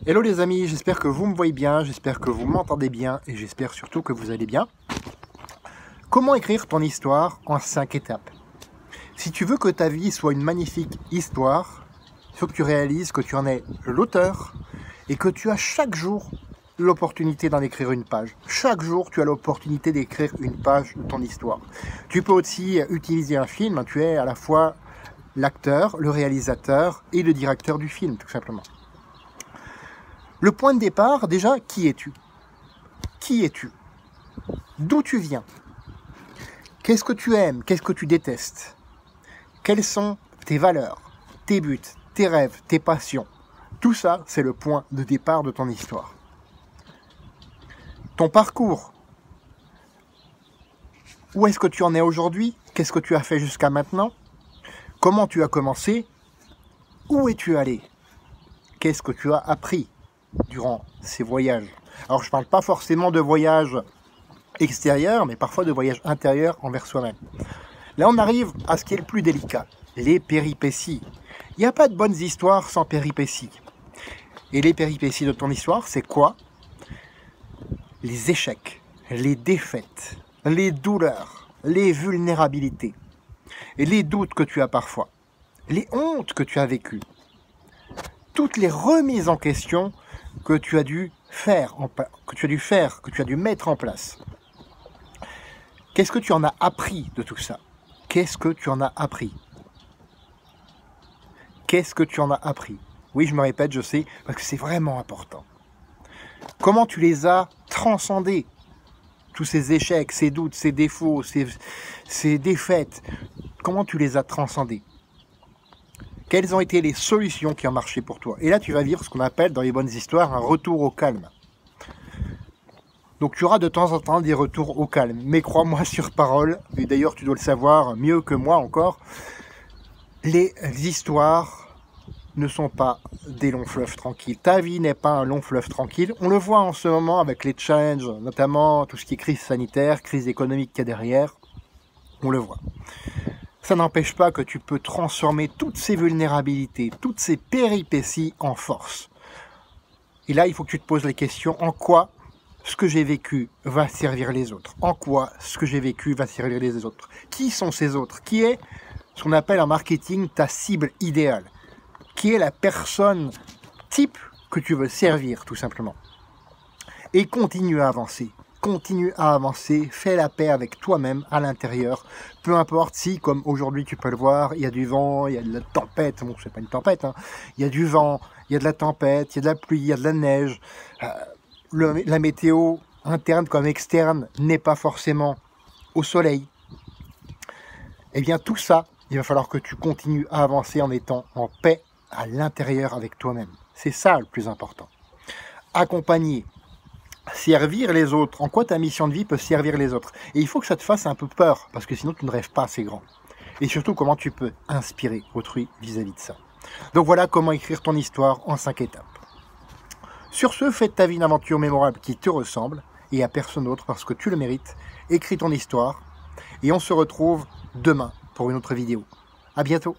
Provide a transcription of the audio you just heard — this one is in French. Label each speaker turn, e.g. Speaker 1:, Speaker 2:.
Speaker 1: Hello les amis, j'espère que vous me voyez bien, j'espère que vous m'entendez bien et j'espère surtout que vous allez bien. Comment écrire ton histoire en 5 étapes? Si tu veux que ta vie soit une magnifique histoire, il faut que tu réalises que tu en es l'auteur et que tu as chaque jour l'opportunité d'en écrire une page. Chaque jour, tu as l'opportunité d'écrire une page de ton histoire. Tu peux aussi utiliser un film, tu es à la fois l'acteur, le réalisateur et le directeur du film, tout simplement. Le point de départ, déjà, qui es-tu? Qui es-tu? D'où tu viens? Qu'est-ce que tu aimes? Qu'est-ce que tu détestes? Quelles sont tes valeurs, tes buts, tes rêves, tes passions? Tout ça, c'est le point de départ de ton histoire. Ton parcours. Où est-ce que tu en es aujourd'hui? Qu'est-ce que tu as fait jusqu'à maintenant? Comment tu as commencé? Où es-tu allé? Qu'est-ce que tu as appris durant ces voyages? Alors je ne parle pas forcément de voyages extérieurs, mais parfois de voyages intérieurs envers soi-même. Là on arrive à ce qui est le plus délicat, les péripéties. Il n'y a pas de bonnes histoires sans péripéties. Et les péripéties de ton histoire, c'est quoi? Les échecs, les défaites, les douleurs, les vulnérabilités, et les doutes que tu as parfois, les hontes que tu as vécues, toutes les remises en question que tu as dû faire, que tu as dû mettre en place. Qu'est-ce que tu en as appris de tout ça? Qu'est-ce que tu en as appris? Qu'est-ce que tu en as appris? Oui, je me répète, je sais, parce que c'est vraiment important. Comment tu les as transcendés? Tous ces échecs, ces doutes, ces défauts, ces défaites, comment tu les as transcendés? Quelles ont été les solutions qui ont marché pour toi? Et là, tu vas vivre ce qu'on appelle dans les bonnes histoires un retour au calme. Donc tu auras de temps en temps des retours au calme. Mais crois-moi sur parole, et d'ailleurs tu dois le savoir mieux que moi encore, les histoires ne sont pas des longs fleuves tranquilles. Ta vie n'est pas un long fleuve tranquille. On le voit en ce moment avec les challenges, notamment tout ce qui est crise sanitaire, crise économique qu'il y a derrière. On le voit. Ça n'empêche pas que tu peux transformer toutes ces vulnérabilités, toutes ces péripéties en force. Et là, il faut que tu te poses les questions, en quoi ce que j'ai vécu va servir les autres? En quoi ce que j'ai vécu va servir les autres? Qui sont ces autres? Qui est ce qu'on appelle en marketing ta cible idéale? Qui est la personne type que tu veux servir, tout simplement? Et continue à avancer. Continue à avancer, fais la paix avec toi-même à l'intérieur, peu importe si, comme aujourd'hui tu peux le voir, il y a du vent, il y a de la tempête, bon c'est pas une tempête, hein. Il y a du vent, il y a de la tempête, il y a de la pluie, il y a de la neige, la météo interne comme externe n'est pas forcément au soleil. Eh bien tout ça, il va falloir que tu continues à avancer en étant en paix à l'intérieur avec toi-même. C'est ça le plus important. Accompagner. Servir les autres, en quoi ta mission de vie peut servir les autres. Et il faut que ça te fasse un peu peur, parce que sinon tu ne rêves pas assez grand. Et surtout, comment tu peux inspirer autrui vis-à-vis de ça. Donc voilà comment écrire ton histoire en 5 étapes. Sur ce, fais de ta vie une aventure mémorable qui te ressemble, et à personne d'autre parce que tu le mérites. Écris ton histoire, et on se retrouve demain pour une autre vidéo. À bientôt.